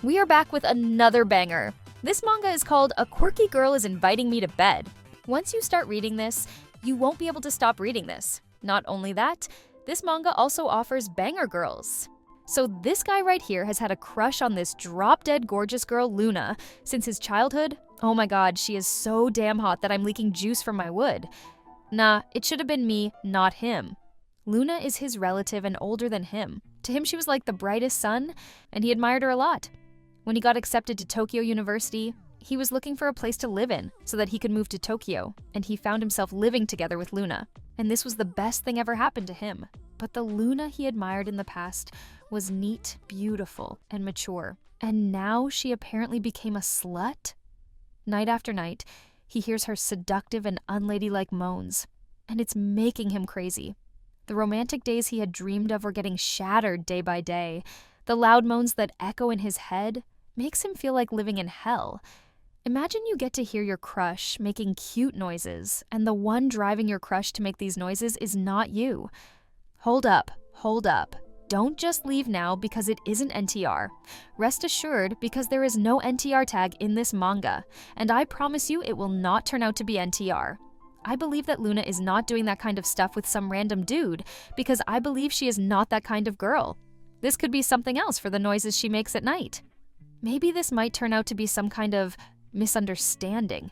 We are back with another banger. This manga is called A Quirky Girl is Inviting Me to Bed. Once you start reading this, you won't be able to stop reading this. Not only that, this manga also offers banger girls. So this guy right here has had a crush on this drop-dead gorgeous girl Luna since his childhood. Oh my god, she is so damn hot that I'm leaking juice from my wood. Nah, it should have been me, not him. Luna is his relative and older than him. To him, she was like the brightest sun, and he admired her a lot. When he got accepted to Tokyo University, he was looking for a place to live in so that he could move to Tokyo, and he found himself living together with Luna. And this was the best thing ever happened to him. But the Luna he admired in the past was neat, beautiful, and mature. And now she apparently became a slut? Night after night, he hears her seductive and unladylike moans, and it's making him crazy. The romantic days he had dreamed of were getting shattered day by day. The loud moans that echo in his head makes him feel like living in hell. Imagine you get to hear your crush making cute noises, and the one driving your crush to make these noises is not you. Hold up. Don't just leave now because it isn't NTR. Rest assured because there is no NTR tag in this manga, and I promise you it will not turn out to be NTR. I believe that Luna is not doing that kind of stuff with some random dude because I believe she is not that kind of girl. This could be something else for the noises she makes at night. Maybe this might turn out to be some kind of misunderstanding.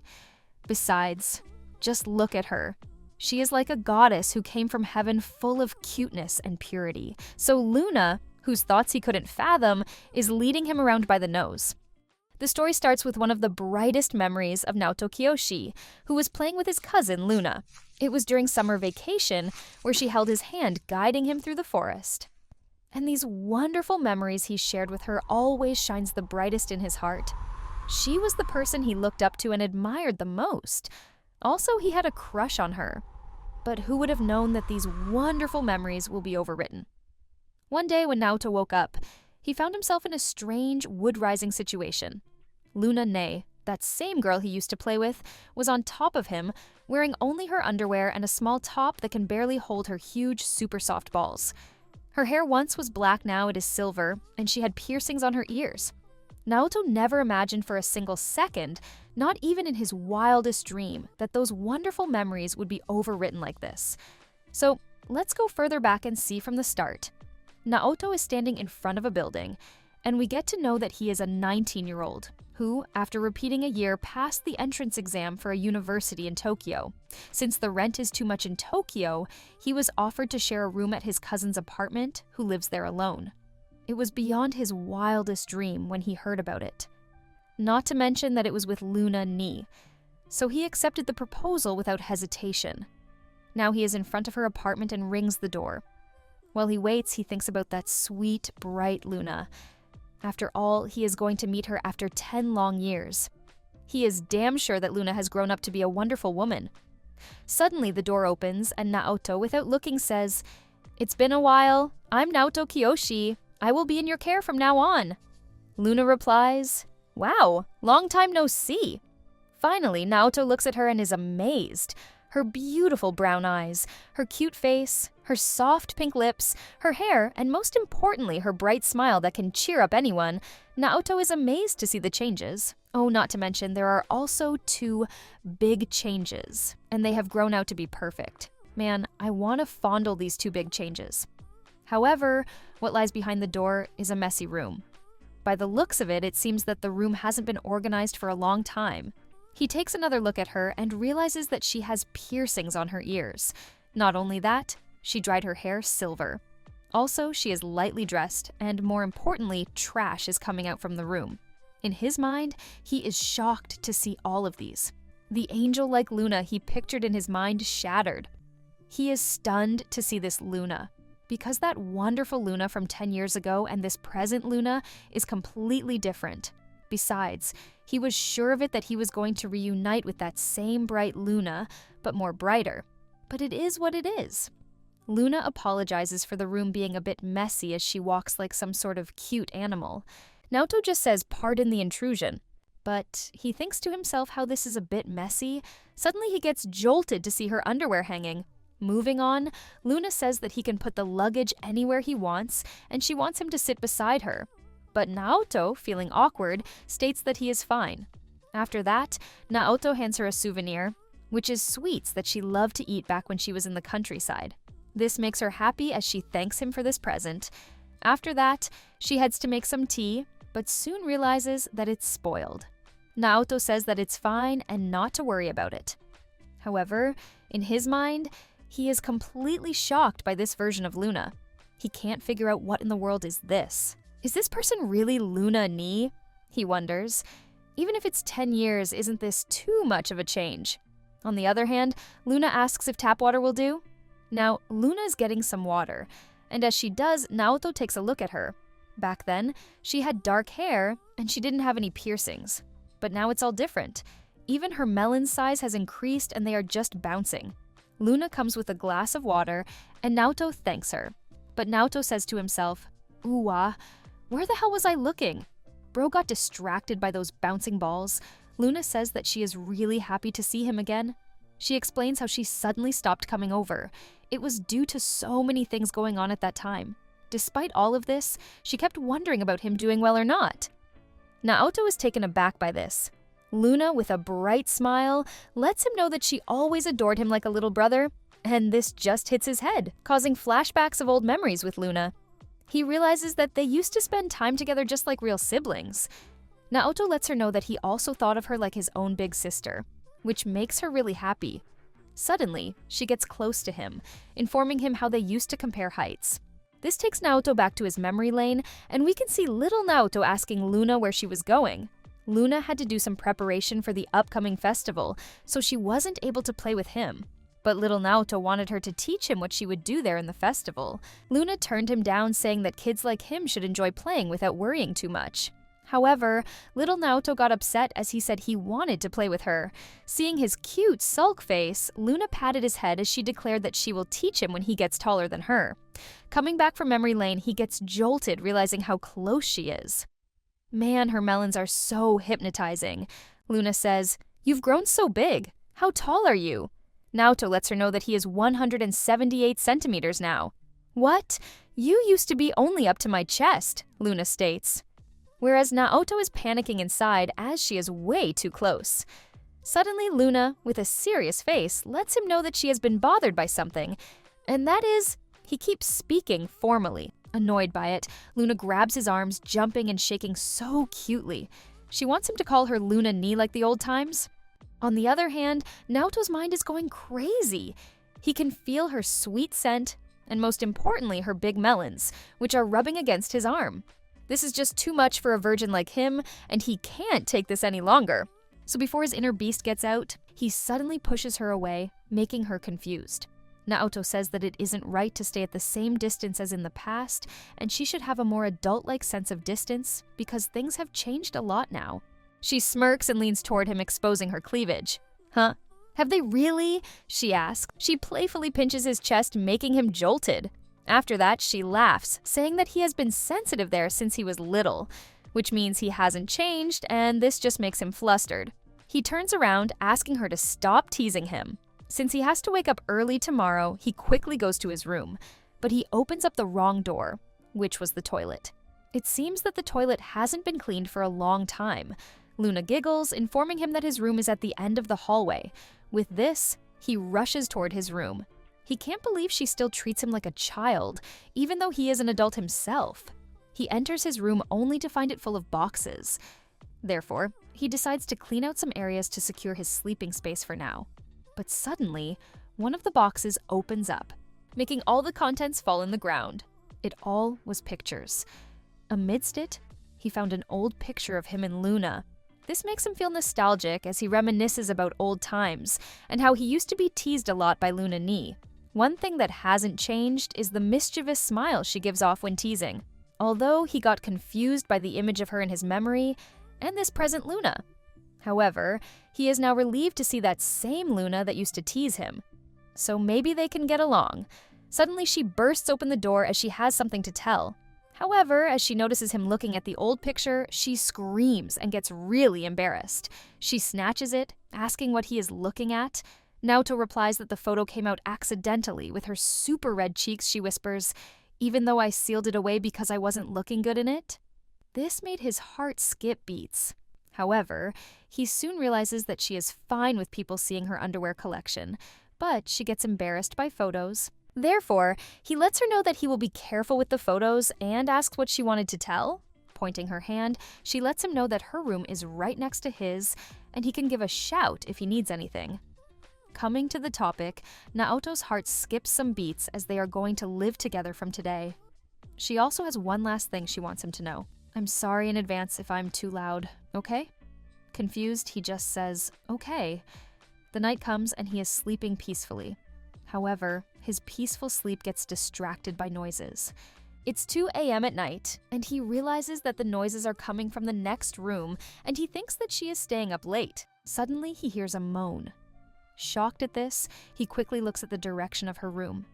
Besides, just look at her. She is like a goddess who came from heaven full of cuteness and purity. So Luna, whose thoughts he couldn't fathom, is leading him around by the nose. The story starts with one of the brightest memories of Naoto Kiyoshi, who was playing with his cousin Luna. It was during summer vacation, where she held his hand guiding him through the forest. And these wonderful memories he shared with her always shines the brightest in his heart. She was the person he looked up to and admired the most. Also, he had a crush on her. But who would have known that these wonderful memories will be overwritten? One day when Naoto woke up, he found himself in a strange wood-rising situation. Luna Nigh, that same girl he used to play with, was on top of him, wearing only her underwear and a small top that can barely hold her huge, super soft balls. Her hair once was black, now it is silver, and she had piercings on her ears. Naoto never imagined for a single second, not even in his wildest dream, that those wonderful memories would be overwritten like this. So let's go further back and see from the start. Naoto is standing in front of a building, and we get to know that he is a 19-year-old who, after repeating a year, passed the entrance exam for a university in Tokyo. Since the rent is too much in Tokyo, he was offered to share a room at his cousin's apartment, who lives there alone. It was beyond his wildest dream when he heard about it. Not to mention that it was with Luna Nigh, so he accepted the proposal without hesitation. Now he is in front of her apartment and rings the door. While he waits, he thinks about that sweet, bright Luna. After all, he is going to meet her after 10 long years. He is damn sure that Luna has grown up to be a wonderful woman. Suddenly, the door opens, and Naoto, without looking, says, "It's been a while. I'm Naoto Kiyoshi. I will be in your care from now on." Luna replies, "Wow, long time no see." Finally, Naoto looks at her and is amazed. Her beautiful brown eyes, her cute face, her soft pink lips, her hair, and most importantly, her bright smile that can cheer up anyone, Naoto is amazed to see the changes. Oh, not to mention, there are also 2 big changes, and they have grown out to be perfect. Man, I want to fondle these 2 big changes. However, what lies behind the door is a messy room. By the looks of it, it seems that the room hasn't been organized for a long time. He takes another look at her and realizes that she has piercings on her ears. Not only that, she dyed her hair silver. Also, she is lightly dressed, and more importantly, trash is coming out from the room. In his mind, he is shocked to see all of these. The angel-like Luna he pictured in his mind shattered. He is stunned to see this Luna, because that wonderful Luna from 10 years ago and this present Luna is completely different. Besides, he was sure of it that he was going to reunite with that same bright Luna, but more brighter. But it is what it is. Luna apologizes for the room being a bit messy as she walks like some sort of cute animal. Naoto just says, "Pardon the intrusion." But he thinks to himself how this is a bit messy. Suddenly he gets jolted to see her underwear hanging. Moving on, Luna says that he can put the luggage anywhere he wants, and she wants him to sit beside her. But Naoto, feeling awkward, states that he is fine. After that, Naoto hands her a souvenir, which is sweets that she loved to eat back when she was in the countryside. This makes her happy as she thanks him for this present. After that, she heads to make some tea, but soon realizes that it's spoiled. Naoto says that it's fine and not to worry about it. However, in his mind, he is completely shocked by this version of Luna. He can't figure out what in the world is this. Is this person really Luna Ni? He wonders. Even if it's 10 years, isn't this too much of a change? On the other hand, Luna asks if tap water will do. Now, Luna is getting some water, and as she does, Naoto takes a look at her. Back then, she had dark hair, and she didn't have any piercings. But now it's all different. Even her melon size has increased and they are just bouncing. Luna comes with a glass of water, and Naoto thanks her. But Naoto says to himself, "Ooh-ah, where the hell was I looking?" Bro got distracted by those bouncing balls. Luna says that she is really happy to see him again. She explains how she suddenly stopped coming over. It was due to so many things going on at that time. Despite all of this, she kept wondering about him doing well or not. Naoto is taken aback by this. Luna, with a bright smile, lets him know that she always adored him like a little brother, and this just hits his head, causing flashbacks of old memories with Luna. He realizes that they used to spend time together just like real siblings. Naoto lets her know that he also thought of her like his own big sister, which makes her really happy. Suddenly, she gets close to him, informing him how they used to compare heights. This takes Naoto back to his memory lane, and we can see little Naoto asking Luna where she was going. Luna had to do some preparation for the upcoming festival, so she wasn't able to play with him. But little Naoto wanted her to teach him what she would do there in the festival. Luna turned him down, saying that kids like him should enjoy playing without worrying too much. However, little Naoto got upset as he said he wanted to play with her. Seeing his cute sulk face, Luna patted his head as she declared that she will teach him when he gets taller than her. Coming back from memory lane, he gets jolted, realizing how close she is. Man, her melons are so hypnotizing. Luna says, "You've grown so big. How tall are you?" Naoto lets her know that he is 178 centimeters now. "What? You used to be only up to my chest," Luna states. Whereas Naoto is panicking inside as she is way too close. Suddenly, Luna, with a serious face, lets him know that she has been bothered by something, and that is, he keeps speaking formally. Annoyed by it, Luna grabs his arms, jumping and shaking so cutely. She wants him to call her Luna Ni like the old times. On the other hand, Naoto's mind is going crazy. He can feel her sweet scent, and most importantly, her big melons, which are rubbing against his arm. This is just too much for a virgin like him, and he can't take this any longer. So before his inner beast gets out, he suddenly pushes her away, making her confused. Naoto says that it isn't right to stay at the same distance as in the past, and she should have a more adult-like sense of distance because things have changed a lot now. She smirks and leans toward him, exposing her cleavage. "Huh? Have they really?" she asks. She playfully pinches his chest, making him jolted. After that, she laughs, saying that he has been sensitive there since he was little, which means he hasn't changed, and this just makes him flustered. He turns around, asking her to stop teasing him. Since he has to wake up early tomorrow, he quickly goes to his room, but he opens up the wrong door, which was the toilet. It seems that the toilet hasn't been cleaned for a long time. Luna giggles, informing him that his room is at the end of the hallway. With this, he rushes toward his room. He can't believe she still treats him like a child, even though he is an adult himself. He enters his room only to find it full of boxes. Therefore, he decides to clean out some areas to secure his sleeping space for now. But suddenly, one of the boxes opens up, making all the contents fall in the ground. It all was pictures. Amidst it, he found an old picture of him and Luna. This makes him feel nostalgic as he reminisces about old times and how he used to be teased a lot by Luna Ni. One thing that hasn't changed is the mischievous smile she gives off when teasing, although he got confused by the image of her in his memory and this present Luna. However, he is now relieved to see that same Luna that used to tease him. So maybe they can get along. Suddenly, she bursts open the door as she has something to tell. However, as she notices him looking at the old picture, she screams and gets really embarrassed. She snatches it, asking what he is looking at. Naoto replies that the photo came out accidentally. With her super red cheeks, she whispers, "Even though I sealed it away because I wasn't looking good in it?" This made his heart skip beats. However, he soon realizes that she is fine with people seeing her underwear collection, but she gets embarrassed by photos. Therefore, he lets her know that he will be careful with the photos and asks what she wanted to tell. Pointing her hand, she lets him know that her room is right next to his, and he can give a shout if he needs anything. Coming to the topic, Naoto's heart skips some beats as they are going to live together from today. She also has one last thing she wants him to know. I'm sorry in advance if I'm too loud, okay? Confused, he just says, okay. The night comes and he is sleeping peacefully. However, his peaceful sleep gets distracted by noises. It's 2 a.m. at night, and he realizes that the noises are coming from the next room, and he thinks that she is staying up late. Suddenly, he hears a moan. Shocked at this, he quickly looks at the direction of her room.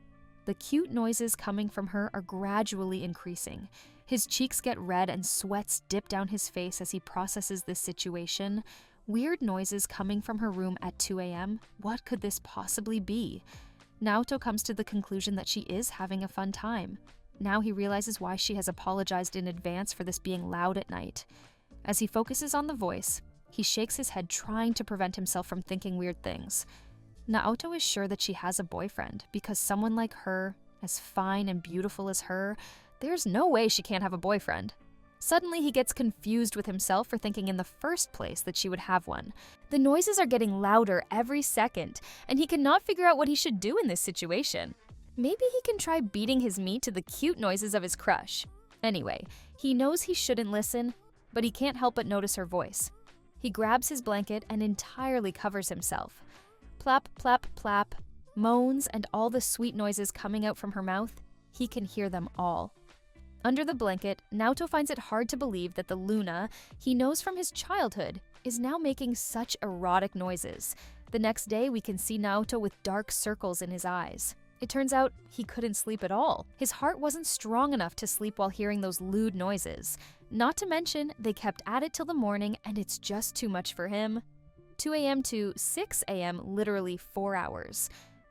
The cute noises coming from her are gradually increasing. His cheeks get red and sweats dip down his face as he processes this situation. Weird noises coming from her room at 2 a.m. What could this possibly be? Naoto comes to the conclusion that she is having a fun time. Now he realizes why she has apologized in advance for this being loud at night. As he focuses on the voice, he shakes his head trying to prevent himself from thinking weird things. Naoto is sure that she has a boyfriend because someone like her, as fine and beautiful as her, there's no way she can't have a boyfriend. Suddenly, he gets confused with himself for thinking in the first place that she would have one. The noises are getting louder every second, and he cannot figure out what he should do in this situation. Maybe he can try beating his meat to the cute noises of his crush. Anyway, he knows he shouldn't listen, but he can't help but notice her voice. He grabs his blanket and entirely covers himself. Plap, plap, plap, moans, and all the sweet noises coming out from her mouth, he can hear them all. Under the blanket, Naoto finds it hard to believe that the Luna he knows from his childhood is now making such erotic noises. The next day, we can see Naoto with dark circles in his eyes. It turns out he couldn't sleep at all. His heart wasn't strong enough to sleep while hearing those lewd noises. Not to mention, they kept at it till the morning, and it's just too much for him. 2 a.m. to 6 a.m., literally 4 hours.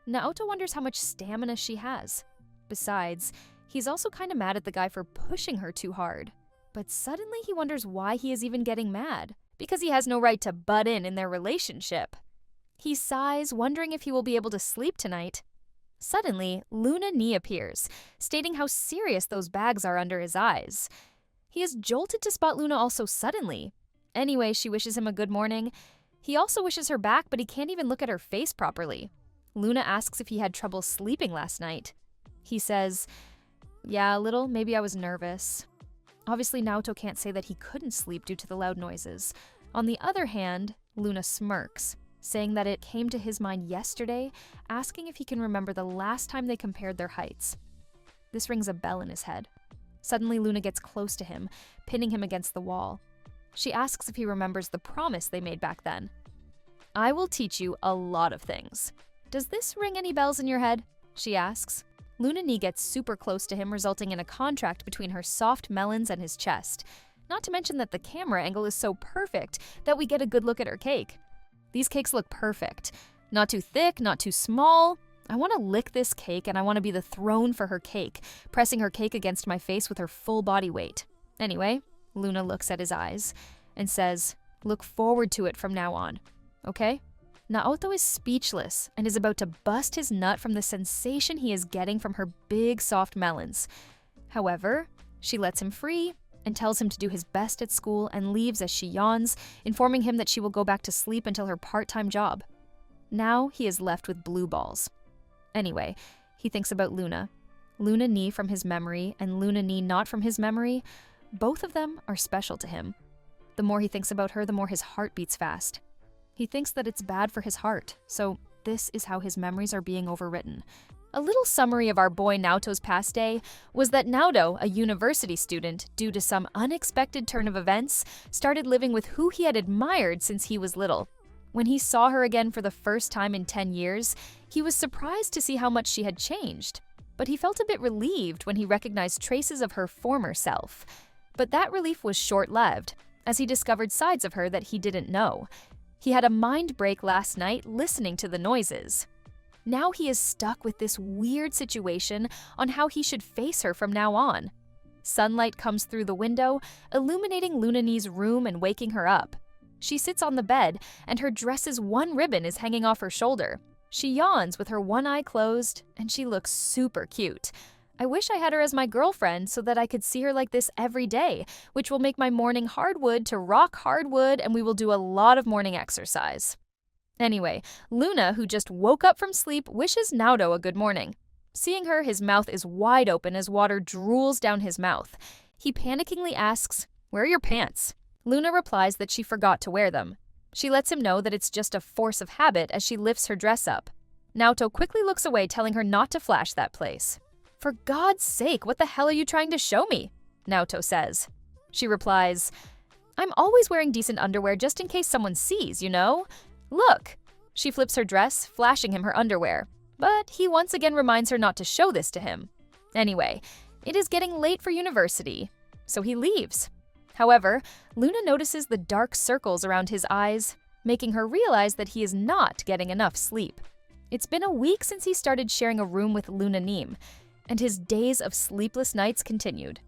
Naoto wonders how much stamina she has. Besides, he's also kind of mad at the guy for pushing her too hard. But suddenly he wonders why he is even getting mad. Because he has no right to butt in their relationship. He sighs, wondering if he will be able to sleep tonight. Suddenly, Luna Ni appears, stating how serious those bags are under his eyes. He is jolted to spot Luna also suddenly. Anyway, she wishes him a good morning. He also wishes her back, but he can't even look at her face properly. Luna asks if he had trouble sleeping last night. He says, yeah, a little, maybe I was nervous. Obviously, Naoto can't say that he couldn't sleep due to the loud noises. On the other hand, Luna smirks, saying that it came to his mind yesterday, asking if he can remember the last time they compared their heights. This rings a bell in his head. Suddenly, Luna gets close to him, pinning him against the wall. She asks if he remembers the promise they made back then. I will teach you a lot of things. Does this ring any bells in your head? She asks. Luna Ni gets super close to him, resulting in a contract between her soft melons and his chest. Not to mention that the camera angle is so perfect that we get a good look at her cake. These cakes look perfect. Not too thick, not too small. I want to lick this cake and I want to be the throne for her cake, pressing her cake against my face with her full body weight. Anyway, Luna looks at his eyes and says, look forward to it from now on, okay? Naoto is speechless and is about to bust his nut from the sensation he is getting from her big, soft melons. However, she lets him free and tells him to do his best at school and leaves as she yawns, informing him that she will go back to sleep until her part-time job. Now he is left with blue balls. Anyway, he thinks about Luna. Luna Ni from his memory and Luna Ni not from his memory, both of them are special to him. The more he thinks about her, the more his heart beats fast. He thinks that it's bad for his heart, so this is how his memories are being overwritten. A little summary of our boy Naoto's past day was that Naoto, a university student, due to some unexpected turn of events, started living with who he had admired since he was little. When he saw her again for the first time in 10 years, he was surprised to see how much she had changed. But he felt a bit relieved when he recognized traces of her former self. But that relief was short-lived, as he discovered sides of her that he didn't know. He had a mind break last night listening to the noises. Now he is stuck with this weird situation on how he should face her from now on. Sunlight comes through the window, illuminating Lunani's room and waking her up. She sits on the bed, and her dress's one ribbon is hanging off her shoulder. She yawns with her one eye closed, and she looks super cute. I wish I had her as my girlfriend so that I could see her like this every day, which will make my morning hardwood to rock hardwood, and we will do a lot of morning exercise. Anyway, Luna, who just woke up from sleep, wishes Naoto a good morning. Seeing her, his mouth is wide open as water drools down his mouth. He panickingly asks, "Where are your pants?" Luna replies that she forgot to wear them. She lets him know that it's just a force of habit as she lifts her dress up. Naoto quickly looks away, telling her not to flash that place. "For God's sake, what the hell are you trying to show me?" Naoto says. She replies, "I'm always wearing decent underwear just in case someone sees, you know? Look." She flips her dress, flashing him her underwear. But he once again reminds her not to show this to him. Anyway, it is getting late for university, so he leaves. However, Luna notices the dark circles around his eyes, making her realize that he is not getting enough sleep. It's been a week since he started sharing a room with Lunani, and his days of sleepless nights continued.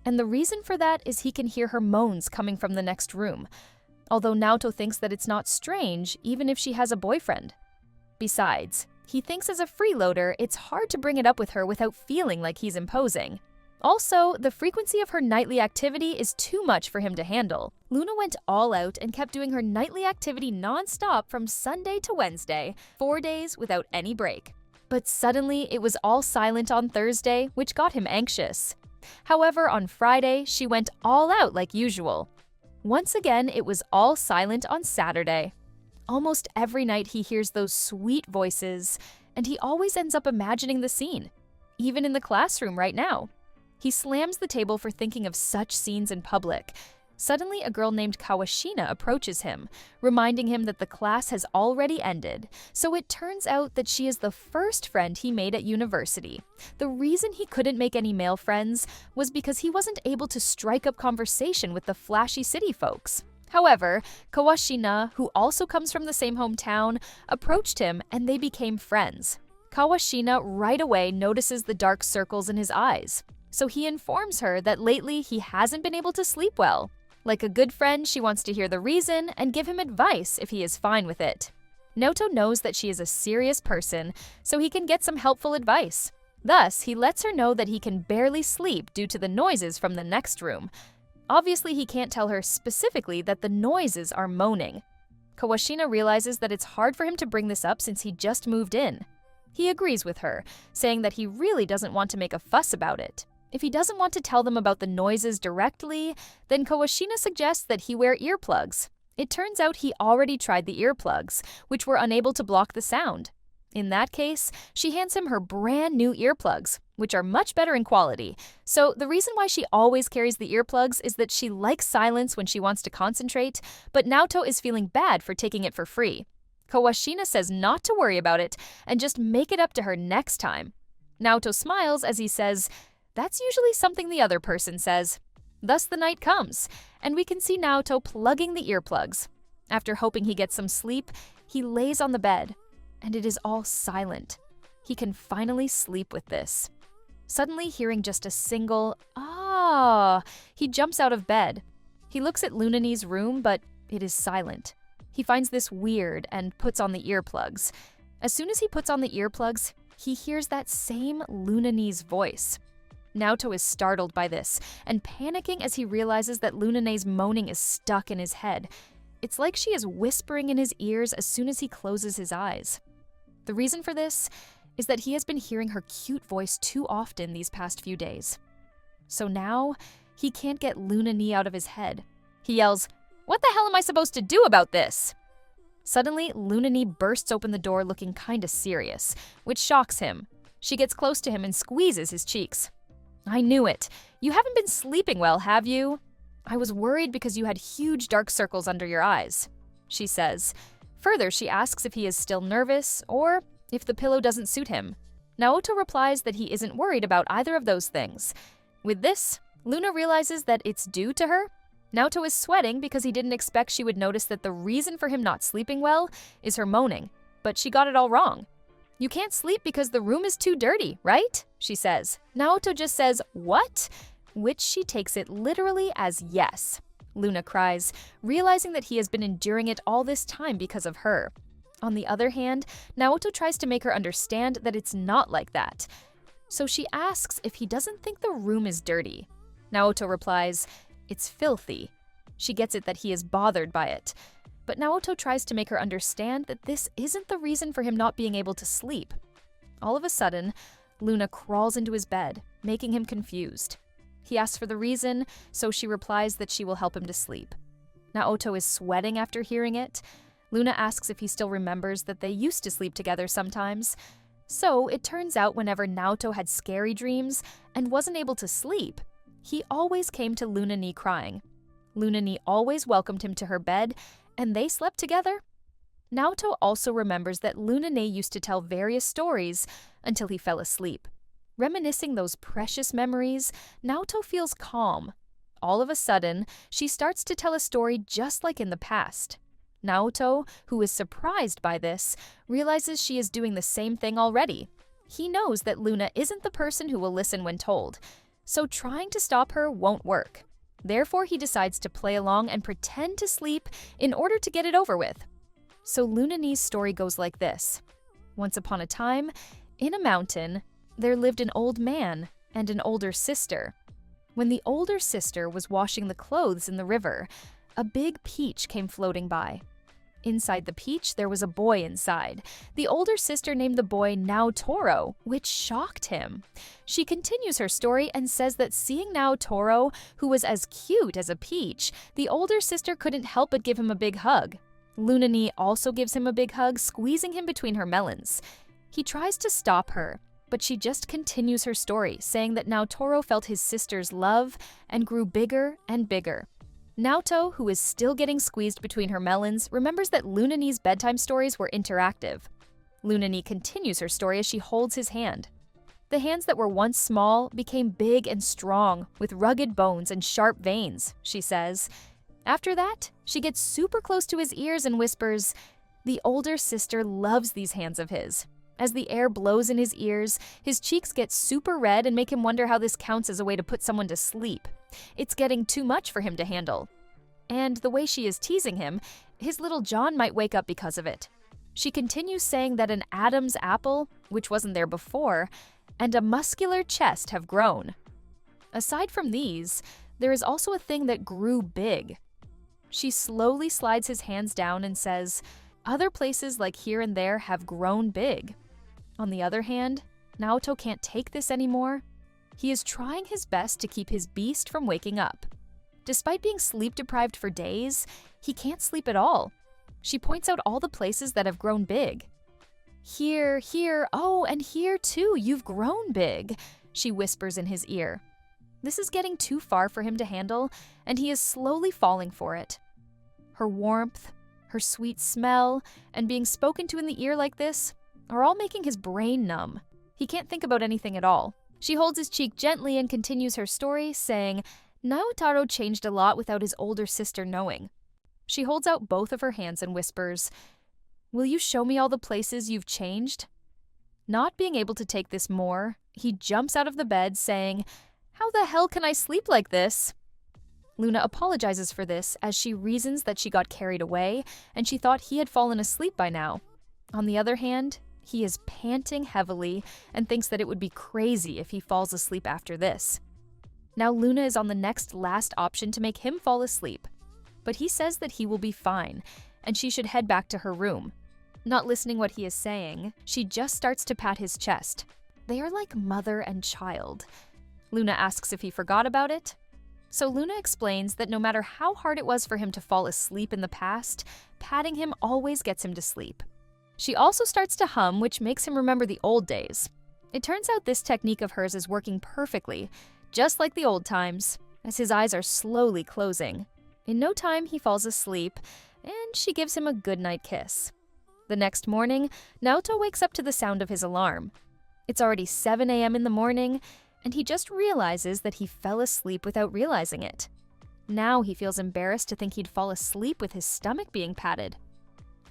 And the reason for that is he can hear her moans coming from the next room, although Naoto thinks that it's not strange even if she has a boyfriend. Besides, he thinks as a freeloader, it's hard to bring it up with her without feeling like he's imposing. Also, the frequency of her nightly activity is too much for him to handle. Luna went all out and kept doing her nightly activity non-stop from Sunday to Wednesday, 4 days without any break. But suddenly, it was all silent on Thursday, which got him anxious. However, on Friday, she went all out like usual. Once again, it was all silent on Saturday. Almost every night he hears those sweet voices, and he always ends up imagining the scene, even in the classroom right now. He slams the table for thinking of such scenes in public. Suddenly, a girl named Kawashina approaches him, reminding him that the class has already ended. So it turns out that she is the first friend he made at university. The reason he couldn't make any male friends was because he wasn't able to strike up conversation with the flashy city folks. However, Kawashina, who also comes from the same hometown, approached him and they became friends. Kawashina right away notices the dark circles in his eyes, so he informs her that lately he hasn't been able to sleep well. Like a good friend, she wants to hear the reason and give him advice if he is fine with it. Naoto knows that she is a serious person, so he can get some helpful advice. Thus, he lets her know that he can barely sleep due to the noises from the next room. Obviously, he can't tell her specifically that the noises are moaning. Kawashina realizes that it's hard for him to bring this up since he just moved in. He agrees with her, saying that he really doesn't want to make a fuss about it. If he doesn't want to tell them about the noises directly, then Kawashina suggests that he wear earplugs. It turns out he already tried the earplugs, which were unable to block the sound. In that case, she hands him her brand new earplugs, which are much better in quality. So the reason why she always carries the earplugs is that she likes silence when she wants to concentrate, but Naoto is feeling bad for taking it for free. Kawashina says not to worry about it and just make it up to her next time. Naoto smiles as he says, "That's usually something the other person says." Thus the night comes, and we can see Naoto plugging the earplugs. After hoping he gets some sleep, he lays on the bed, and it is all silent. He can finally sleep with this. Suddenly hearing just a single, "ah," he jumps out of bed. He looks at Lunani's room, but it is silent. He finds this weird and puts on the earplugs. As soon as he puts on the earplugs, he hears that same Lunani's voice. Naoto is startled by this and panicking as he realizes that Lunani's moaning is stuck in his head. It's like she is whispering in his ears as soon as he closes his eyes. The reason for this is that he has been hearing her cute voice too often these past few days. So now, he can't get Lunani out of his head. He yells, "What the hell am I supposed to do about this?" Suddenly, Lunani bursts open the door looking kinda serious, which shocks him. She gets close to him and squeezes his cheeks. "I knew it. You haven't been sleeping well, have you? I was worried because you had huge dark circles under your eyes," she says. Further, she asks if he is still nervous or if the pillow doesn't suit him. Naoto replies that he isn't worried about either of those things. With this, Luna realizes that it's due to her. Naoto is sweating because he didn't expect she would notice that the reason for him not sleeping well is her moaning, but she got it all wrong. "You can't sleep because the room is too dirty, right?" she says. Naoto just says, "What?" which she takes it literally as yes. Luna cries, realizing that he has been enduring it all this time because of her. On the other hand, Naoto tries to make her understand that it's not like that. So she asks if he doesn't think the room is dirty. Naoto replies, "It's filthy." She gets it that he is bothered by it. But Naoto tries to make her understand that this isn't the reason for him not being able to sleep. All of a sudden, Luna crawls into his bed, making him confused. He asks for the reason, so she replies that she will help him to sleep. Naoto is sweating after hearing it. Luna asks if he still remembers that they used to sleep together sometimes. So it turns out whenever Naoto had scary dreams and wasn't able to sleep, he always came to Luna-ni crying. Luna-ni always welcomed him to her bed, and they slept together. Naoto also remembers that Luna-ni used to tell various stories until he fell asleep. Reminiscing those precious memories, Naoto feels calm. All of a sudden, she starts to tell a story just like in the past. Naoto, who is surprised by this, realizes she is doing the same thing already. He knows that Luna isn't the person who will listen when told, so trying to stop her won't work. Therefore, he decides to play along and pretend to sleep in order to get it over with. So Luna-ni's story goes like this. Once upon a time, in a mountain, there lived an old man and an older sister. When the older sister was washing the clothes in the river, a big peach came floating by. Inside the peach, there was a boy inside. The older sister named the boy Naotoro, which shocked him. She continues her story and says that seeing Naotoro, who was as cute as a peach, the older sister couldn't help but give him a big hug. Luna-ni also gives him a big hug, squeezing him between her melons. He tries to stop her, but she just continues her story, saying that Naotoro felt his sister's love and grew bigger and bigger. Naoto, who is still getting squeezed between her melons, remembers that Luna-ni's bedtime stories were interactive. Luna-ni continues her story as she holds his hand. The hands that were once small became big and strong, with rugged bones and sharp veins, she says. After that, she gets super close to his ears and whispers, "The older sister loves these hands of his." As the air blows in his ears, his cheeks get super red and make him wonder how this counts as a way to put someone to sleep. It's getting too much for him to handle. And the way she is teasing him, his little John might wake up because of it. She continues saying that an Adam's apple, which wasn't there before, and a muscular chest have grown. Aside from these, there is also a thing that grew big. She slowly slides his hands down and says, "Other places like here and there have grown big." On the other hand, Naoto can't take this anymore. He is trying his best to keep his beast from waking up. Despite being sleep-deprived for days, he can't sleep at all. She points out all the places that have grown big. "Here, here, oh, and here too, you've grown big," she whispers in his ear. This is getting too far for him to handle, and he is slowly falling for it. Her warmth, her sweet smell, and being spoken to in the ear like this are all making his brain numb. He can't think about anything at all. She holds his cheek gently and continues her story, saying, "Naotaro changed a lot without his older sister knowing." She holds out both of her hands and whispers, "Will you show me all the places you've changed?" Not being able to take this more, he jumps out of the bed, saying, "How the hell can I sleep like this?" Luna apologizes for this as she reasons that she got carried away and she thought he had fallen asleep by now. On the other hand, he is panting heavily and thinks that it would be crazy if he falls asleep after this. Now Luna is on the next last option to make him fall asleep, but he says that he will be fine and she should head back to her room. Not listening what he is saying, she just starts to pat his chest. They are like mother and child. Luna asks if he forgot about it. So Luna explains that no matter how hard it was for him to fall asleep in the past, patting him always gets him to sleep. She also starts to hum, which makes him remember the old days. It turns out this technique of hers is working perfectly, just like the old times, as his eyes are slowly closing. In no time, he falls asleep, and she gives him a goodnight kiss. The next morning, Naoto wakes up to the sound of his alarm. It's already 7 a.m. in the morning, and he just realizes that he fell asleep without realizing it. Now he feels embarrassed to think he'd fall asleep with his stomach being patted.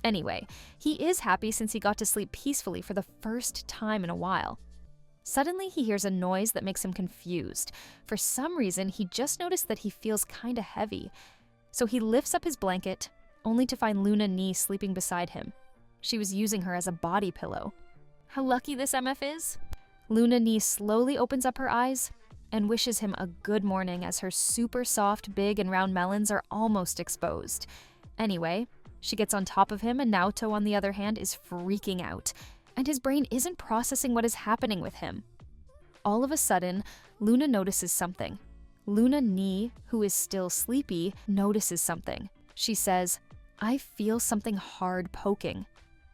Anyway, he is happy since he got to sleep peacefully for the first time in a while. Suddenly, he hears a noise that makes him confused. For some reason, he just noticed that he feels kinda heavy. So he lifts up his blanket, only to find Luna Ni sleeping beside him. She was using her as a body pillow. How lucky this MF is? Luna Ni slowly opens up her eyes and wishes him a good morning as her super soft, big, and round melons are almost exposed. Anyway, she gets on top of him, and Naoto, on the other hand, is freaking out, and his brain isn't processing what is happening with him. All of a sudden, Luna notices something. Luna Ni, who is still sleepy, notices something. She says, "I feel something hard poking."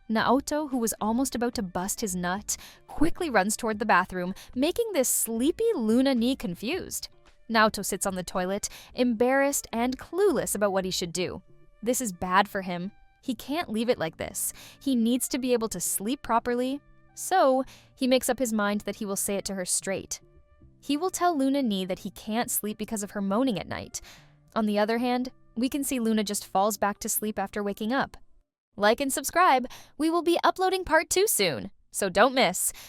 Naoto, who was almost about to bust his nut, quickly runs toward the bathroom, making this sleepy Luna Ni confused. Naoto sits on the toilet, embarrassed and clueless about what he should do. This is bad for him. He can't leave it like this. He needs to be able to sleep properly. So, he makes up his mind that he will say it to her straight. He will tell Luna Ni that he can't sleep because of her moaning at night. On the other hand, we can see Luna just falls back to sleep after waking up. Like and subscribe. We will be uploading part 2 soon, so don't miss.